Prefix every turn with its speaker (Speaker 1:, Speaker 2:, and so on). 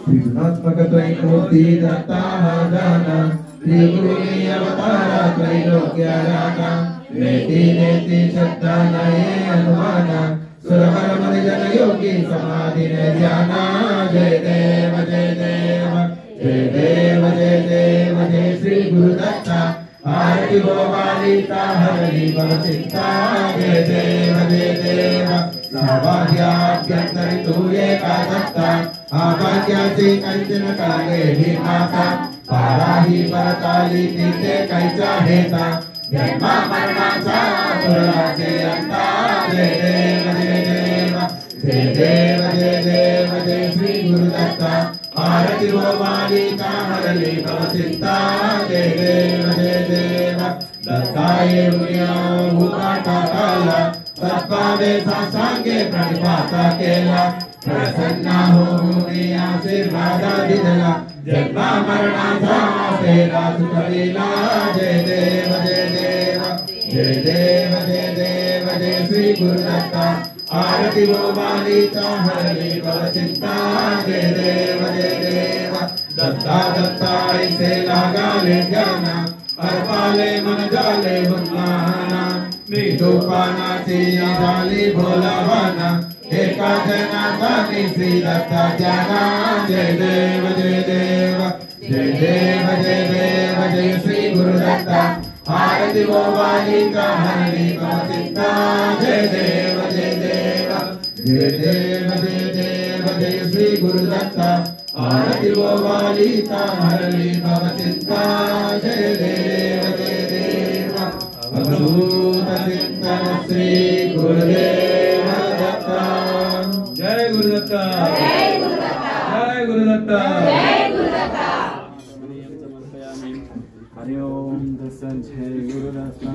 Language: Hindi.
Speaker 1: त्रिगुणात्मक त्रैमूर्ति दत्ता दाना त्रिगुणी अवतारा त्रैलोक्याराका नेति नेति शब्दा नये अनुमाना सुरहर मन जन योगी समाधि ने ध्याना जय देव जय देव जय देव जय देव जय श्री गुरुदत्ता आरती हो बालिका हरि भव चिंता जय देव जय देव साभाग्याभ्यंतरि तू एका दत्ता आभाग्याची कंचन काले ही माता पाराही परताली तिथे कैचा हेता जन्मा मरणाचा तुरलाचे अंता जय देव जय देव जय देव जय देव जय श्री गुरुदत्ता आरती हो बालिका हरली भव चिंता जय देव जय देव दत्ताये मुनिया भूपाटा काला सत्पावे सासांगे प्रणिपाता केला प्रसन्ना हो मुनि आशीर्वादा दिला जन्मा मरणाचा फेरा सुखविला जय देव जय देव जय देव जय देव जय श्री गुरुदत्ता आरती हो बालिका हरली भव चिंता जय देव जय देव दत्ता दत्ता ऐसे लागाले ज्ञाना अर्पाले मन जाले उन्माना मृदुपानाची झाली भोलावाना एका जनाचा श्री दत्ता ज्ञाना जय देव जय देव जय देव जय देव जय श्री गुरुदत्ता आरती हो बालिका हरली भव चिंता जय देव जय देव जय देव जय देव जय श्री गुरुदत्ता आरती हो बालिका हरली भव चिंता जय देव जय देव अवधूत चिंतन श्री गुरुदेव दत्ता जय गुरुदत्ता जय गुरुदत्ता जय गुरुदत्ता जय गुरुदत्ता हरि ओम दर्शन जय गुरुदत्ता।